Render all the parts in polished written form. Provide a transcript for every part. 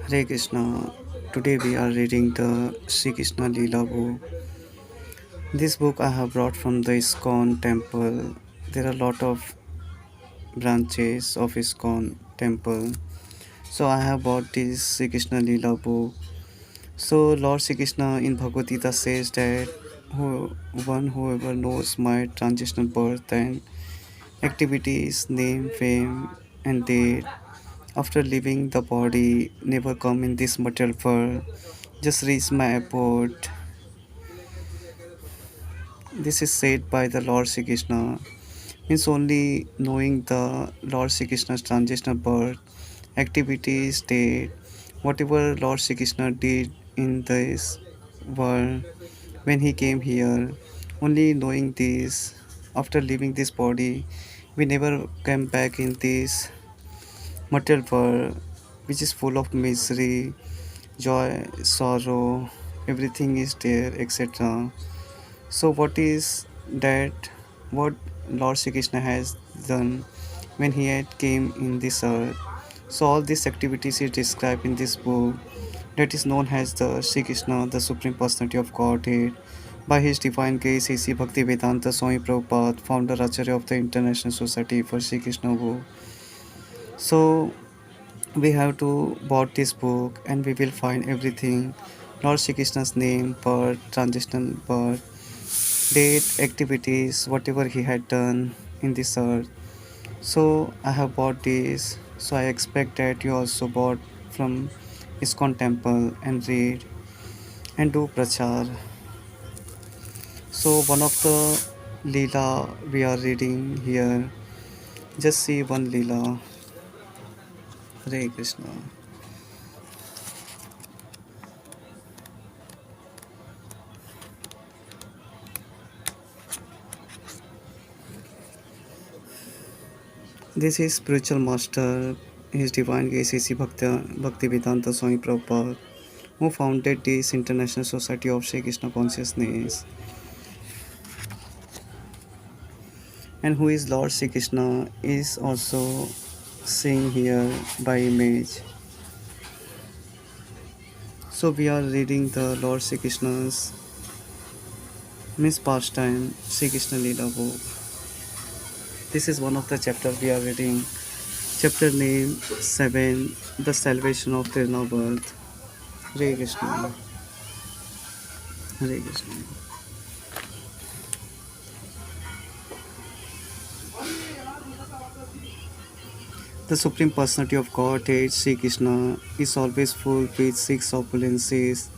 Hare Krishna. Today we are reading the Sri Krishna Leela book. This book I have brought from the ISKCON temple. There are a lot of branches of ISKCON temple. So I have bought this Sri Krishna Leela book. So Lord Sri Krishna in Bhagavad Gita says that whoever knows my transitional birth and activities, name, fame, and date after leaving the body, never come in this material world, just reach my abode. This is said by the Lord Sri Krishna. Means only knowing the Lord Sri Krishna's transitional birth, activity, state, whatever Lord Sri Krishna did in this world when he came here, only knowing this, after leaving this body, we never came back in this material world, which is full of misery, joy, sorrow, everything is there, etc. So, what is that? What Lord Shri Krishna has done when he had came in this earth? So, all these activities is described in this book that is known as the Shri Krishna, the Supreme Personality of Godhead. By his divine grace, A.C. Bhaktivedanta Swami Prabhupada, founder Acharya of the International Society for Shri Krishna book. So, we have to bought this book and we will find everything. Lord Shri Krishna's name, birth, transitional birth, date, activities, whatever he had done in this earth. So I have bought this. So I expect that you also bought from ISKCON temple and read and do prachar. So one of the Leela we are reading here. Just see one Leela. Hare Krishna. This is spiritual master, His Divine Grace A.C. Bhaktivedanta Swami Prabhupada, who founded this International Society of Sri Krishna Consciousness, and who is Lord Sri Krishna is also seen here by image. So we are reading the Lord Sri Krishna's Miss Pastime Sri Krishna Leela book. This is one of the chapters we are reading. Chapter name 7, The Salvation of Tirna Birth. Hare Krishna. Hare Krishna. The Supreme Personality of Godhead, Sri Krishna, is always full with six opulences,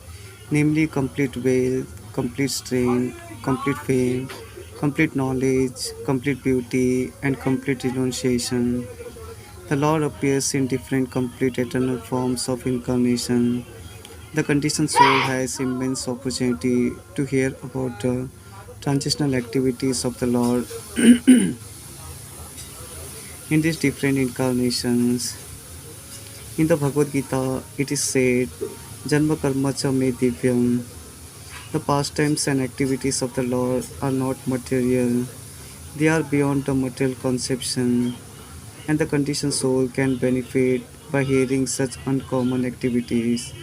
namely complete wealth, complete strength, complete fame, complete knowledge, complete beauty, and complete renunciation. The Lord appears in different complete eternal forms of incarnation. The conditioned soul has immense opportunity to hear about the transitional activities of the Lord in these different incarnations. In the Bhagavad Gita, it is said, Janma karma cha me divyam. The pastimes and activities of the Lord are not material, they are beyond the material conception, and the conditioned soul can benefit by hearing such uncommon activities.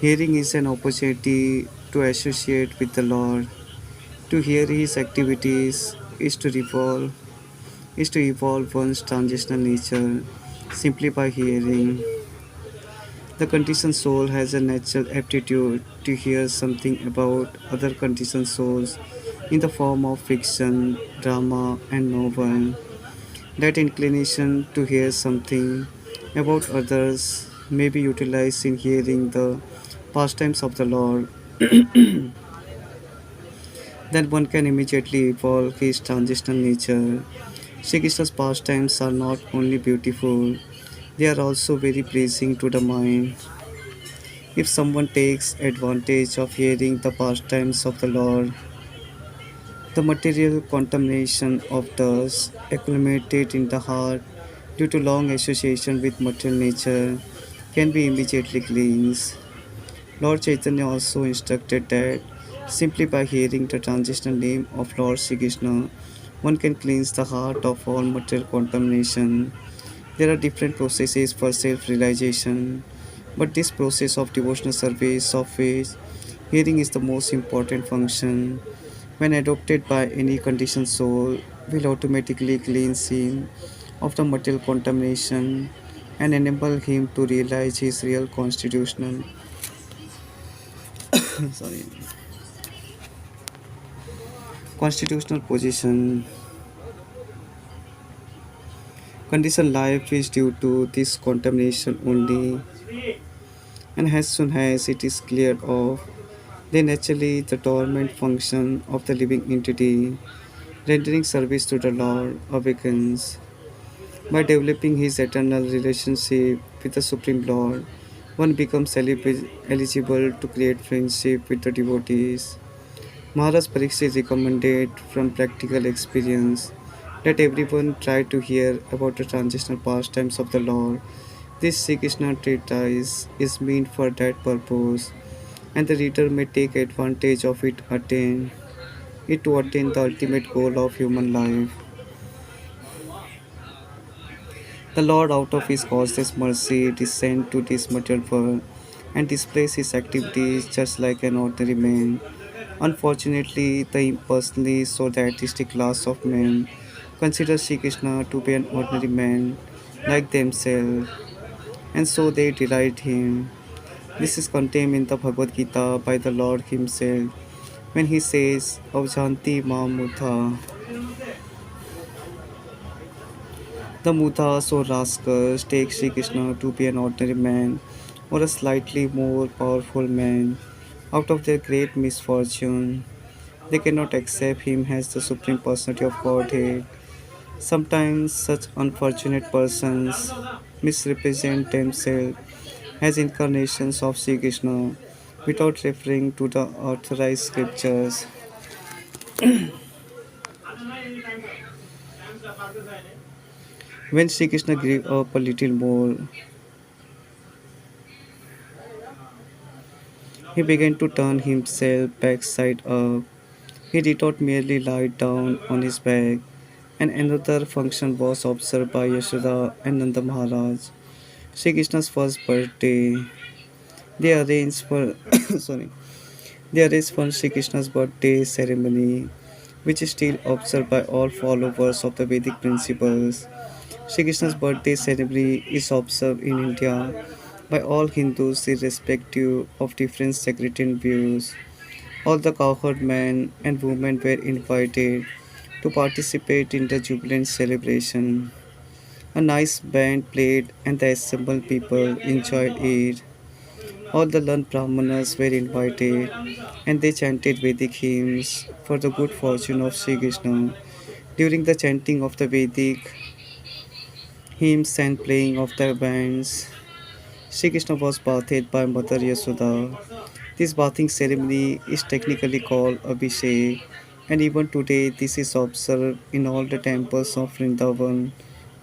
Hearing is an opportunity to associate with the Lord. To hear His activities is to evolve one's transitional nature simply by hearing. The conditioned soul has a natural aptitude to hear something about other conditioned souls in the form of fiction, drama, and novel. That inclination to hear something about others may be utilized in hearing the pastimes of the Lord. Then one can immediately evolve his transitional nature. Shri Krishna's pastimes are not only beautiful, they are also very pleasing to the mind. If someone takes advantage of hearing the pastimes of the Lord, the material contamination of dust accumulated in the heart due to long association with material nature can be immediately cleansed. Lord Chaitanya also instructed that simply by hearing the transitional name of Lord Sri Krishna, one can cleanse the heart of all material contamination. There are different processes for self realization. But this process of devotional service, of which hearing is the most important function, when adopted by any conditioned soul, will automatically cleanse him of the material contamination and enable him to realize his real sorry, constitutional position. Conditioned life is due to this contamination only, and as soon as it is cleared off, then naturally the dormant function of the living entity rendering service to the Lord awakens. By developing his eternal relationship with the Supreme Lord, one becomes eligible to create friendship with the devotees. Maharaj Pariksit recommended from practical experience that everyone try to hear about the transitional pastimes of the Lord. This Sri Krishna treatise is meant for that purpose, and the reader may take advantage of it to attain the ultimate goal of human life. The Lord, out of His causeless mercy, descends to this material world and displays His activities just like an ordinary man. Unfortunately, the impersonally so the artistic class of men consider Sri Krishna to be an ordinary man like themselves, and so they deride him. This is contained in the Bhagavad Gita by the Lord Himself when He says, Avjanti Ma Mudha. The Mudas or rascals take Sri Krishna to be an ordinary man or a slightly more powerful man. Out of their great misfortune, they cannot accept him as the Supreme Personality of Godhead. Sometimes such unfortunate persons misrepresent themselves as incarnations of Sri Krishna without referring to the authorized scriptures. When Sri Krishna grew up a little more, he began to turn himself backside up. He did not merely lie down on his back, and another function was observed by Yashoda and Nanda Maharaj. Sri Krishna's first birthday, they arranged for sorry, they arranged for Sri Krishna's birthday ceremony, which is still observed by all followers of the Vedic principles. Sri Krishna's birthday ceremony is observed in India by all Hindus irrespective of different sectarian views. All the cowherd men and women were invited to participate in the jubilant celebration. A nice band played and the assembled people enjoyed it. All the learned brahmanas were invited and they chanted Vedic hymns for the good fortune of Sri Krishna. During the chanting of the Vedic hymns and playing of the bands, Sri Krishna was bathed by Mother Yasoda. This bathing ceremony is technically called Abhishek, and even today this is observed in all the temples of Vrindavan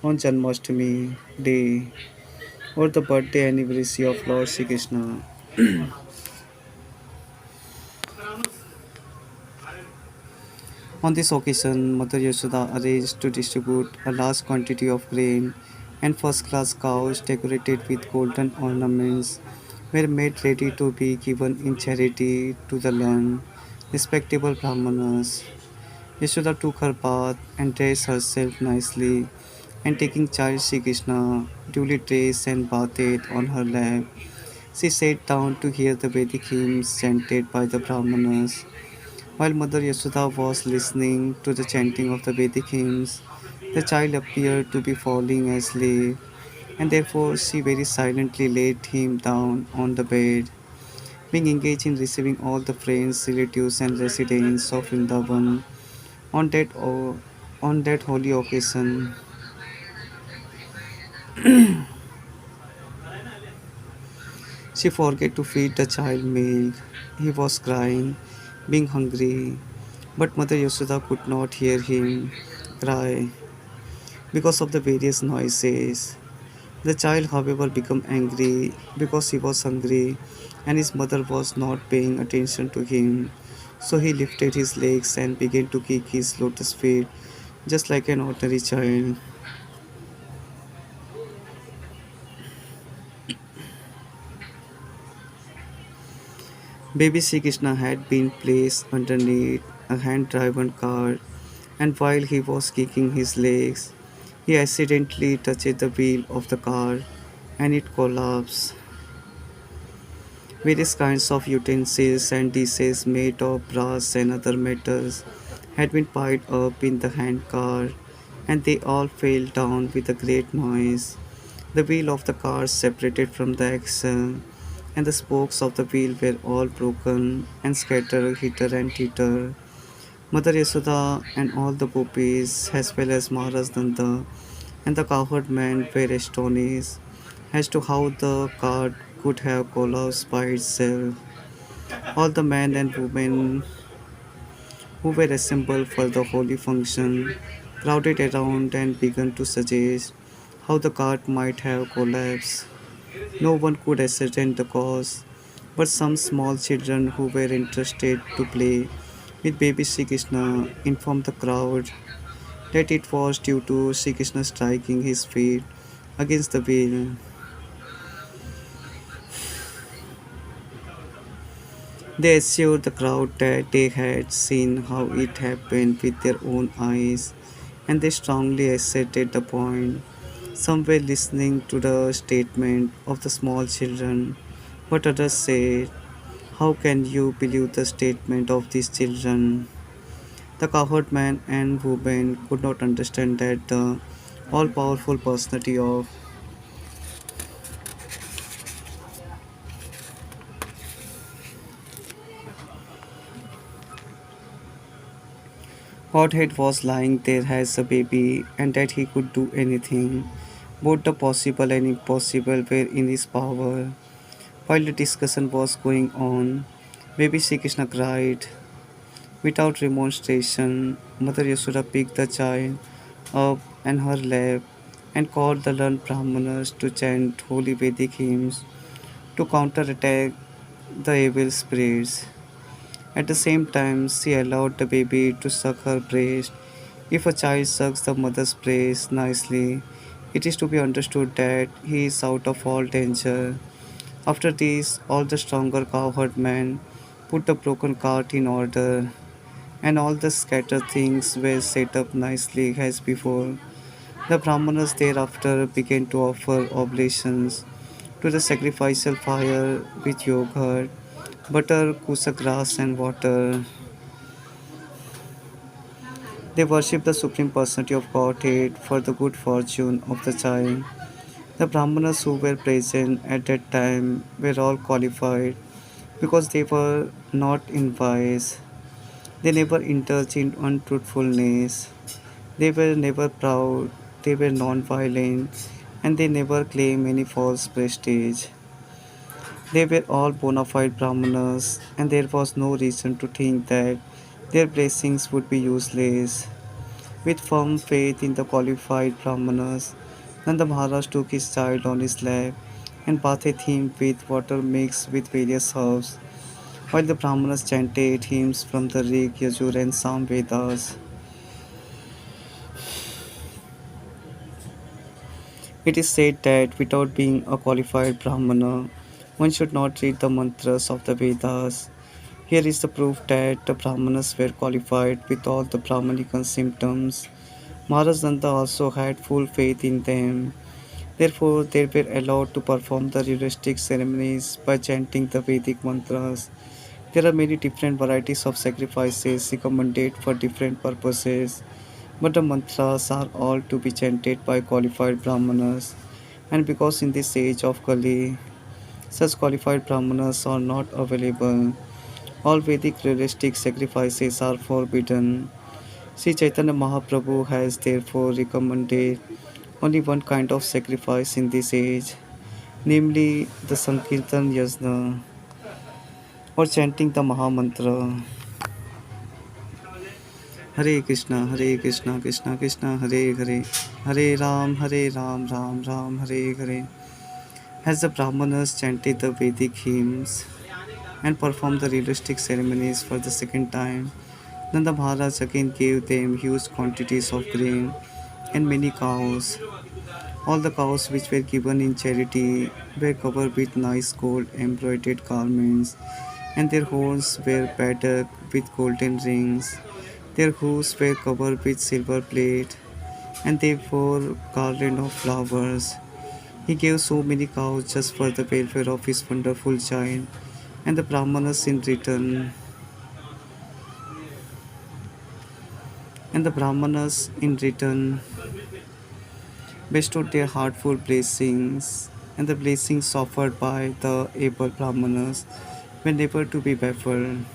on Janmashtami day or the birthday anniversary of Lord Sri Krishna. On this occasion, Mother Yashoda arranged to distribute a large quantity of grain, and first class cows decorated with golden ornaments were made ready to be given in charity to the learned, respectable Brahmanas. Yashoda took her bath and dressed herself nicely, and taking child Sri Krishna, duly dressed and bathed on her lap, she sat down to hear the Vedic hymns chanted by the Brahmanas. While Mother Yashoda was listening to the chanting of the Vedic hymns, the child appeared to be falling asleep, and therefore she very silently laid him down on the bed. Being engaged in receiving all the friends, relatives, and residents of Vrindavan on on that holy occasion, she forgot to feed the child milk. He was crying, being hungry, but Mother Yashoda could not hear him cry because of the various noises. The child, however, became angry because he was hungry and his mother was not paying attention to him. So he lifted his legs and began to kick his lotus feet just like an ordinary child. Baby Sri Krishna had been placed underneath a hand driven cart, and while he was kicking his legs, he accidentally touched the wheel of the car and it collapsed. Various kinds of utensils and dishes made of brass and other metals had been piled up in the handcar, and they all fell down with a great noise. The wheel of the car separated from the axle, and the spokes of the wheel were all broken and scattered hither and thither. Mother Yasoda and all the gopis, as well as Maharaj Nanda and the cowherd man, were astonished as to how the cart could have collapsed by itself. All the men and women who were assembled for the holy function crowded around and began to suggest how the cart might have collapsed. No one could ascertain the cause, but some small children who were interested to play with baby Sri Krishna informed the crowd that it was due to Sri Krishna striking his feet against the wheel. They assured the crowd that they had seen how it happened with their own eyes, and they strongly asserted the point. Some were listening to the statement of the small children, but others said, "How can you believe the statement of these children?" The cowherd man and woman could not understand that the all powerful personality of Godhead was lying there as a baby and that he could do anything. Both the possible and impossible were in his power. While the discussion was going on, baby Sri Krishna cried. Without remonstration, Mother Yashoda picked the child up in her lap and called the learned Brahmanas to chant holy Vedic hymns to counterattack the evil spirits. At the same time, she allowed the baby to suck her breast. If a child sucks the mother's breast nicely, it is to be understood that he is out of all danger. After this, all the stronger cowherd men put the broken cart in order, and all the scattered things were set up nicely as before. The Brahmanas thereafter began to offer oblations to the sacrificial fire with yogurt, butter, kusa grass, and water. They worshipped the Supreme Personality of Godhead for the good fortune of the child. The Brahmanas who were present at that time were all qualified because they were not in vice. They never indulged in untruthfulness. They were never proud. They were non-violent, and they never claimed any false prestige. They were all bona fide Brahmanas, and there was no reason to think that their blessings would be useless. With firm faith in the qualified Brahmanas, Nanda Maharaj took his child on his lap and bathed him with water mixed with various herbs, while the Brahmanas chanted hymns from the Rig, Yajur, and Sam Vedas. It is said that without being a qualified Brahmana, one should not read the mantras of the Vedas. Here is the proof that the Brahmanas were qualified with all the Brahmanical symptoms. Maharaj Nanda also had full faith in them. Therefore, they were allowed to perform the ritualistic ceremonies by chanting the Vedic mantras. There are many different varieties of sacrifices recommended for different purposes, but the mantras are all to be chanted by qualified Brahmanas. And because in this age of Kali, such qualified Brahmanas are not available, all Vedic ritualistic sacrifices are forbidden. Sri Chaitanya Mahaprabhu has therefore recommended only one kind of sacrifice in this age, namely the Sankirtan Yajna or chanting the Mahamantra. Hare Krishna, Krishna Krishna, Hare Hare, Hare Ram, Ram Ram, Hare Hare. As the Brahmanas chanted the Vedic hymns and performed the ritualistic ceremonies for the second time, Nanda Maharaj again gave them huge quantities of grain and many cows. All the cows which were given in charity were covered with nice gold embroidered garments and their horns were padded with golden rings. Their hooves were covered with silver plate, and they wore garland of flowers. He gave so many cows just for the welfare of his wonderful child, and the Brahmanas in return bestowed their heartful blessings, and the blessings offered by the able Brahmanas were never to be baffled.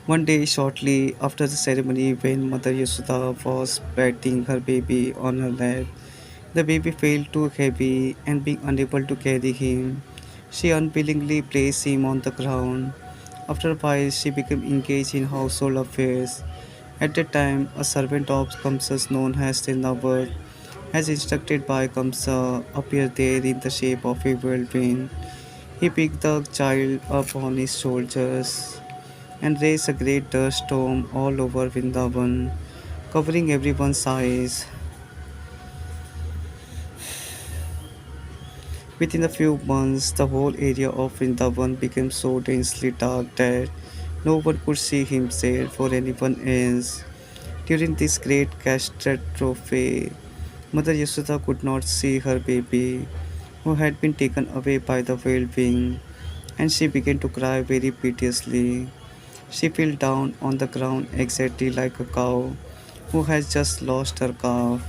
One day, shortly after the ceremony, when Mother Yashoda was patting her baby on her lap, the baby felt too heavy, and being unable to carry him, she unwillingly placed him on the ground. After a while, she became engaged in household affairs. At that time, a servant of Kamsa's known as Tinavar, as instructed by Kamsa, appeared there in the shape of a whirlwind. He picked the child up on his shoulders and raised a great dust storm all over Vrindavan, covering everyone's eyes. Within a few months, the whole area of Vrindavan became so densely dark that no one could see himself or anyone else. During this great catastrophe, Mother Yashoda could not see her baby, who had been taken away by the whirlwind, and she began to cry very piteously. She fell down on the ground exactly like a cow who has just lost her calf.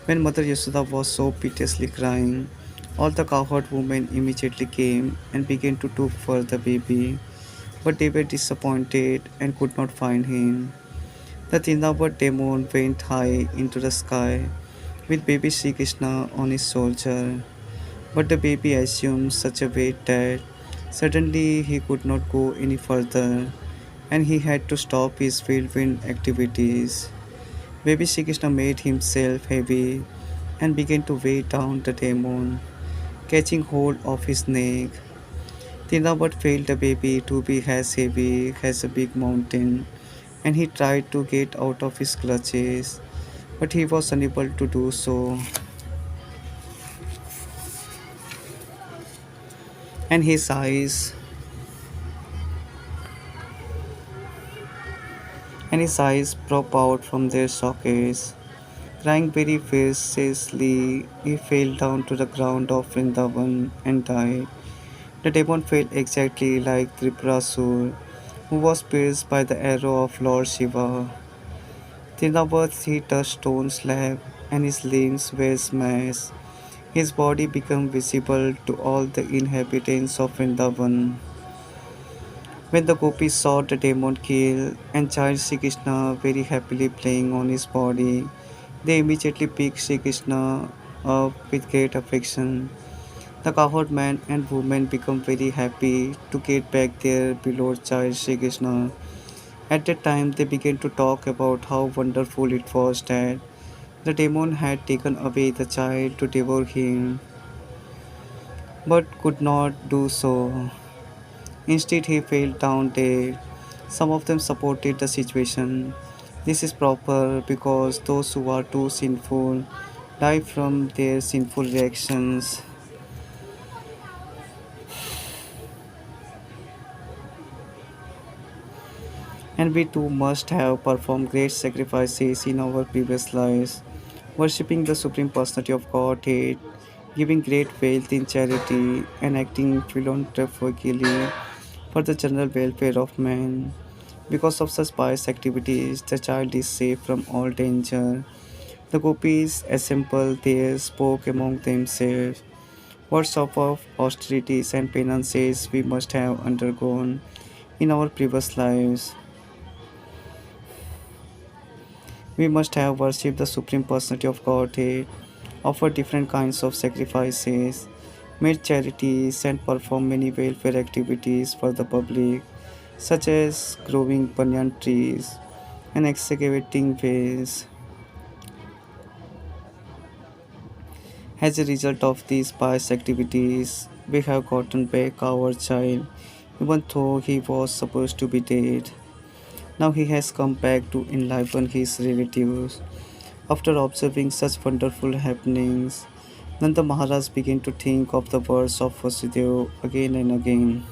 When Mother Yashoda was so piteously crying, all the cowherd women immediately came and began to look for the baby, but they were disappointed and could not find him. The Tindabad demon went high into the sky with baby Sri Krishna on his shoulder, but the baby assumed such a weight that suddenly he could not go any further and he had to stop his whirlwind activities. Baby Sri Krishna made himself heavy and began to weigh down the demon, catching hold of his neck. Tinabat felt the baby to be as heavy as a big mountain, and he tried to get out of his clutches, but he was unable to do so, and his eyes popped out from their sockets. Crying very fiercely, he fell down to the ground of Vrindavan and died. The demon felt exactly like Tripurasur, who was pierced by the arrow of Lord Shiva. Thinnavat he touched stone slab, and his limbs were smashed. His body became visible to all the inhabitants of Vrindavan. When the gopis saw the demon killed and child Sri Krishna very happily playing on his body, they immediately picked Sri Krishna up with great affection. The cowherd man and woman become very happy to get back their beloved child Sri Krishna. At that time, they began to talk about how wonderful it was that the demon had taken away the child to devour him, but could not do so. Instead, he fell down dead. Some of them supported the situation. This is proper because those who are too sinful die from their sinful reactions. And we too must have performed great sacrifices in our previous lives, worshipping the Supreme Personality of Godhead, giving great wealth in charity, and acting philanthropically for the general welfare of man. Because of such pious activities, the child is safe from all danger. The gopis assembled there spoke among themselves. What sort of austerities and penances we must have undergone in our previous lives. We must have worshipped the Supreme Personality of Godhead, offered different kinds of sacrifices, made charities, and performed many welfare activities for the public, such as growing banyan trees and excavating wells. As a result of these past activities, we have gotten back our child, even though he was supposed to be dead. Now he has come back to enliven his relatives. After observing such wonderful happenings, Nanda Maharaj began to think of the words of Vasudeva again and again.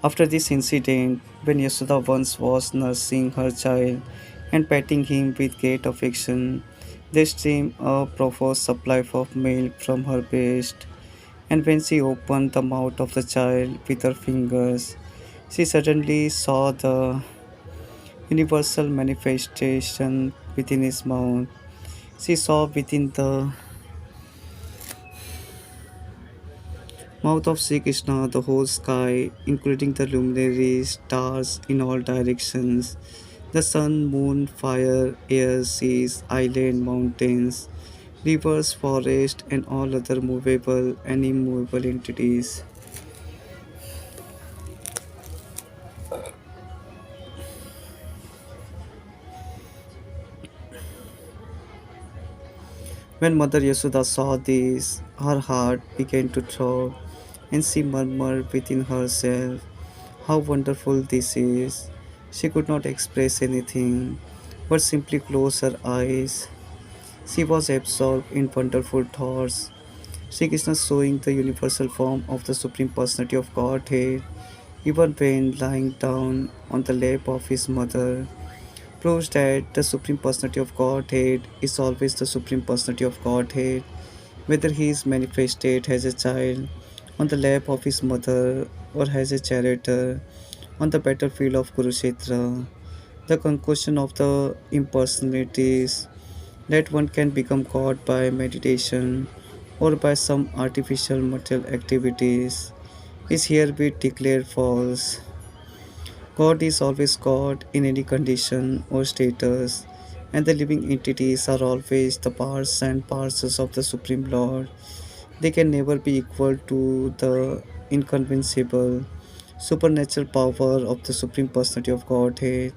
After this incident, when Yashoda once was nursing her child and petting him with great affection, there streamed a profuse supply of milk from her breast, and when she opened the mouth of the child with her fingers, she suddenly saw the universal manifestation within his mouth. She saw within the mouth of Sri Krishna the whole sky, including the luminaries, stars in all directions, the sun, moon, fire, air, seas, island, mountains, rivers, forest, and all other movable and immovable entities. When Mother Yashoda saw this, her heart began to throb, and she murmured within herself, "How wonderful this is!" She could not express anything, but simply closed her eyes. She was absorbed in wonderful thoughts. Sri Krishna showing the universal form of the Supreme Personality of Godhead, even when lying down on the lap of his mother, proves that the Supreme Personality of Godhead is always the Supreme Personality of Godhead, whether he is manifested as a child on the lap of his mother or as a charioteer on the battlefield of Kurukshetra. The conclusion of the impersonalities that one can become God by meditation or by some artificial material activities is herewith declared false. God is always God in any condition or status, and the living entities are always the parts and parcels of the Supreme Lord. They can never be equal to the inconvincible, supernatural power of the Supreme Personality of Godhead.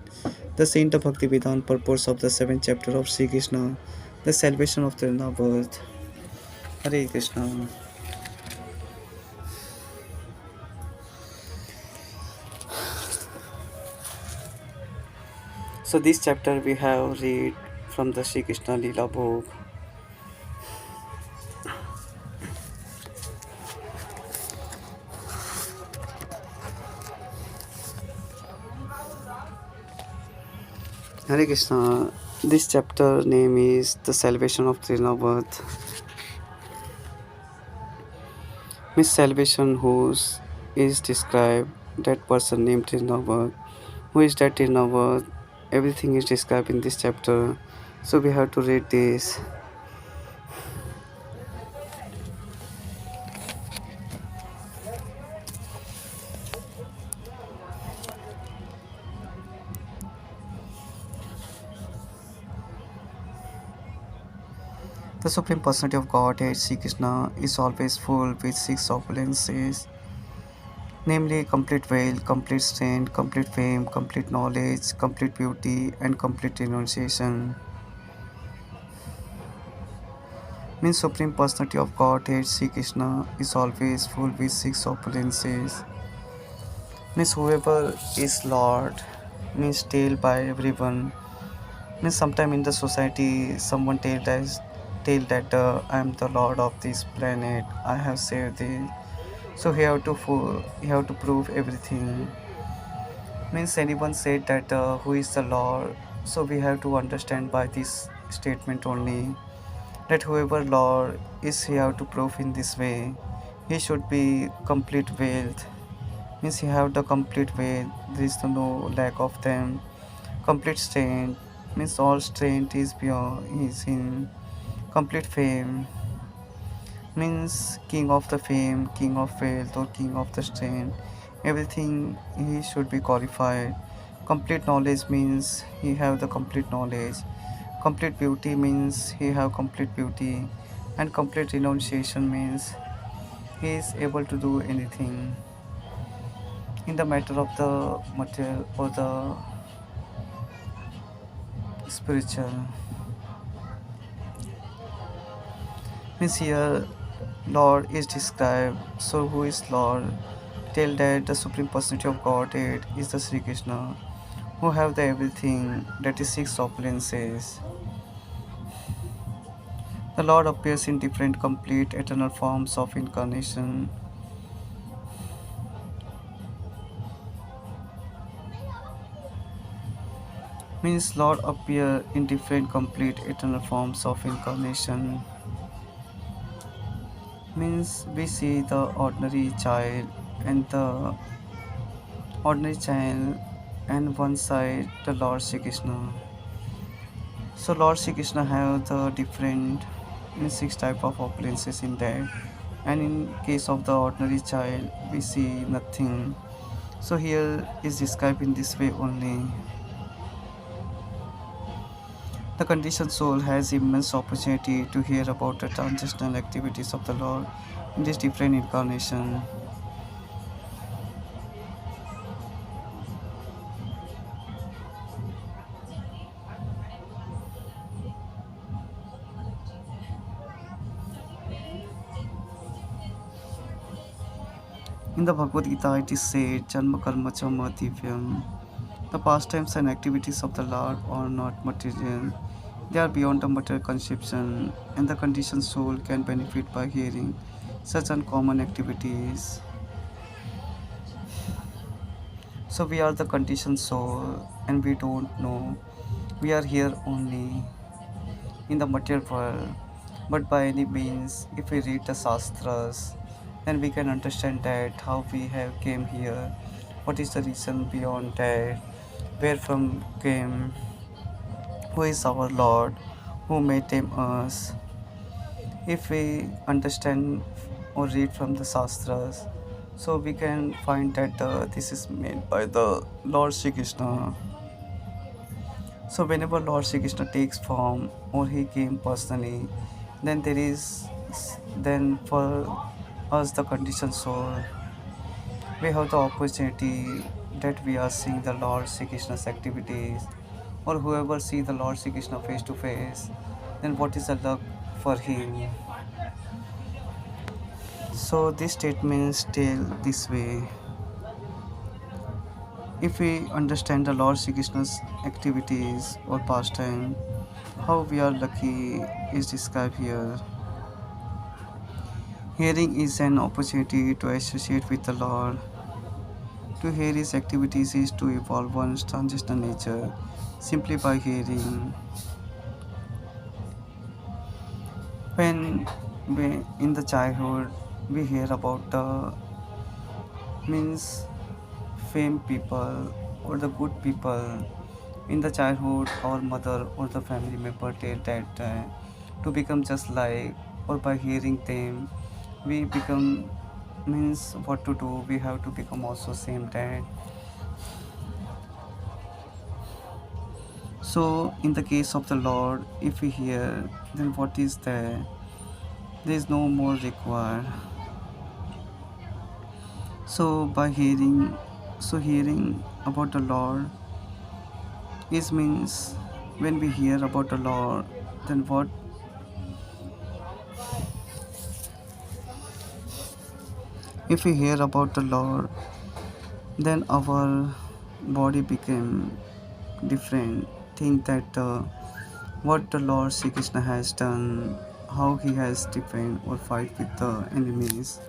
The Saint of Bhaktivedanta purpose of the seventh chapter of Sri Krishna, the salvation of the birth. Hare Krishna. So this chapter we have read from the Sri Krishna Lila book. Hare Krishna. This chapter name is the salvation of Trinavath. Miss Salvation whose is described that person named Trinavath. Who is that Trinavath? Everything is described in this chapter. So we have to read this. The Supreme Personality of Godhead, Sri Krishna, is always full with six opulences, namely complete veil, complete strength, complete fame, complete knowledge, complete beauty, and complete renunciation. Means Supreme Personality of Godhead, Sri Krishna, is always full with six opulences. Means whoever is Lord means tell by everyone. Means sometime in the society someone tell that I am the Lord of this planet. I have saved this. So he have to prove everything. Means anyone said that who is the Lord. So we have to understand by this statement only that whoever Lord is he have to prove in this way. He should be complete wealth. Means he have the complete wealth. There is no lack of them. Complete strength means all strength is beyond is in complete fame means king of the fame, king of wealth, or king of the strength. Everything he should be qualified. Complete knowledge means he have the complete knowledge. Complete beauty means he have complete beauty, and complete renunciation means he is able to do anything in the matter of the material or the spiritual. Means here Lord is described. So who is Lord? Tell that the Supreme Personality of Godhead is the Sri Krishna, who have the everything that is six opulences. The Lord appears in different, complete, eternal forms of incarnation. Means Lord appear in different, complete, eternal forms of incarnation. Means we see the and the ordinary child and one side the Lord Sri Krishna. So Lord Sri Krishna have the different in six type of opulences in that, and in case of the ordinary child we see nothing. So here is described in this way only. The conditioned soul has immense opportunity to hear about the transcendental activities of the Lord in this different incarnation. In the Bhagavad Gita it is said, Janma Karma Chama Divyam. The pastimes and activities of the Lord are not material. They are beyond the material conception, and the conditioned soul can benefit by hearing such uncommon activities. So we are the conditioned soul, and we don't know. We are here only in the material world. But by any means, if we read the Shastras, then we can understand that how we have came here, what is the reason beyond that, where from came, who is our Lord, who made them us. If we understand or read from the Shastras, so we can find that this is made by the Lord Shri Krishna. So whenever Lord Shri Krishna takes form or he came personally, then there is then for us the conditioned soul, we have the opportunity that we are seeing the Lord Shri Krishna's activities, or whoever see the Lord Shri Krishna face to face, then what is the luck for him? So these statements tell this way. If we understand the Lord Shri Krishna's activities or pastime, how we are lucky is described here. Hearing is an opportunity to associate with the Lord. To hear his activities is to evolve one's transcendental nature simply by hearing. When we in the childhood we hear about the means fame people or the good people. In the childhood, our mother or the family member tell that to become just like, or by hearing them, we become means what to do. We have to become also same that. So in the case of the Lord, if we hear, then what is there? There is no more required. So by hearing, so hearing about the Lord is means when we hear about the Lord, then what if we hear about the Lord, then our body became different. Think that what the Lord Sri Krishna has done, how he has defend or fight with the enemies.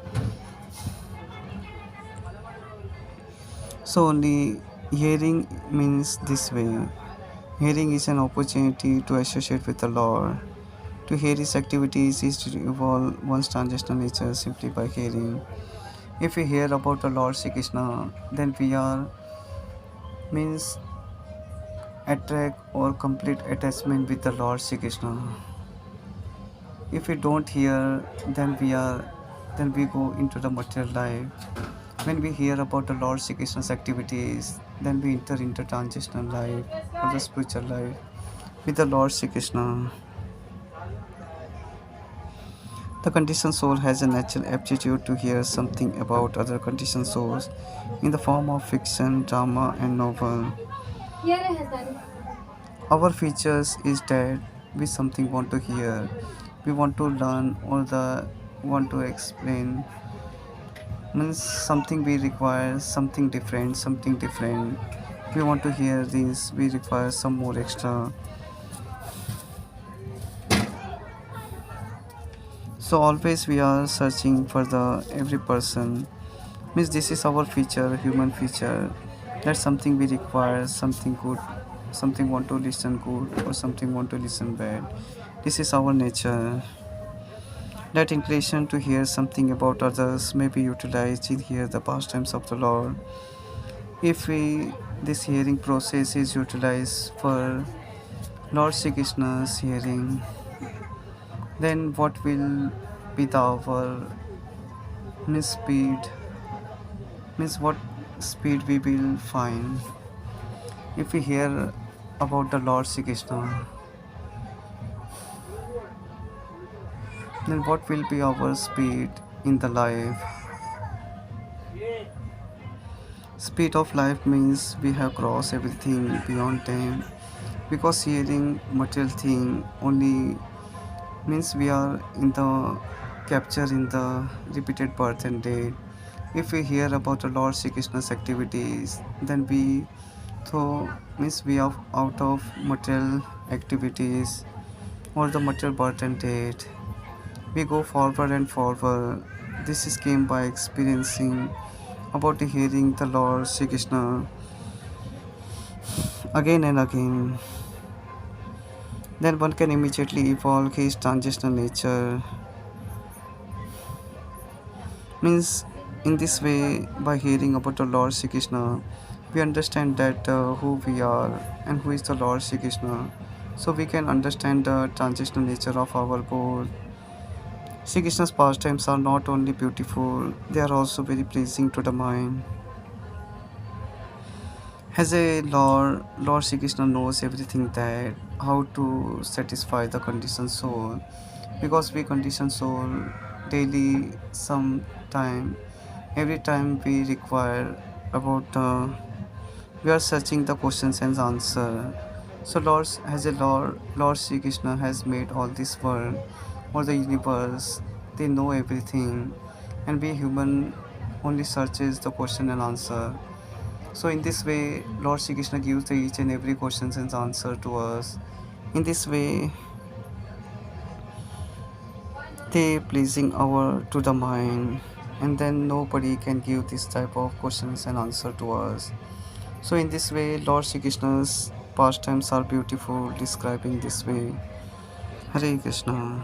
So only hearing means this way. Hearing is an opportunity to associate with the Lord. To hear his activities is to evolve one's transcendental nature simply by hearing. If we hear about the Lord Sri Krishna, then we are means attract or complete attachment with the Lord Sri Krishna. If we don't hear, then we go into the material life. When we hear about the Lord Sri Krishna's activities, then we enter into transitional life or the spiritual life with the Lord Sri Krishna. The conditioned soul has a natural aptitude to hear something about other conditioned souls in the form of fiction, drama, and novel. Our features is that we something want to hear, we want to learn, or the want to explain. Means something we require something different. We want to hear this, we require some more extra. So always we are searching for the every person, means this is our feature, human feature. That's something we require, something good, something want to listen good or something want to listen bad. This is our nature. That inclination to hear something about others may be utilized in here the pastimes of the Lord. If we this hearing process is utilized for Lord Shri Krishna's hearing, then what will be the our means speed, means what speed we will find if we hear about the Lord Shri Krishna, then what will be our speed in the life? Speed of life means we have crossed everything beyond time, because hearing material thing only means we are in the capture in the repeated birth and death. If we hear about the Lord Shri Krishna's activities, then we so means we are out of material activities or the material birth and death. We go forward and forward. This is came by experiencing about hearing the Lord Shri Krishna again and again. Then one can immediately evolve his transitional nature. Means in this way, by hearing about the Lord Shri Krishna, we understand that who we are and who is the Lord Shri Krishna. So we can understand the transitional nature of our both. Shri Krishna's pastimes are not only beautiful, they are also very pleasing to the mind. As a Lord Shri Krishna knows everything that how to satisfy the conditioned soul, because we condition soul daily some time, every time we require about we are searching the questions and answer. So Lord Shri Krishna has made all this world or the universe. They know everything, and we human only searches the question and answer. So in this way, Lord Shri Krishna gives the each and every questions and answer to us. In this way, they pleasing our to the mind, and then nobody can give this type of questions and answer to us. So in this way, Lord Shri Krishna's pastimes are beautiful, describing this way. Hare Krishna.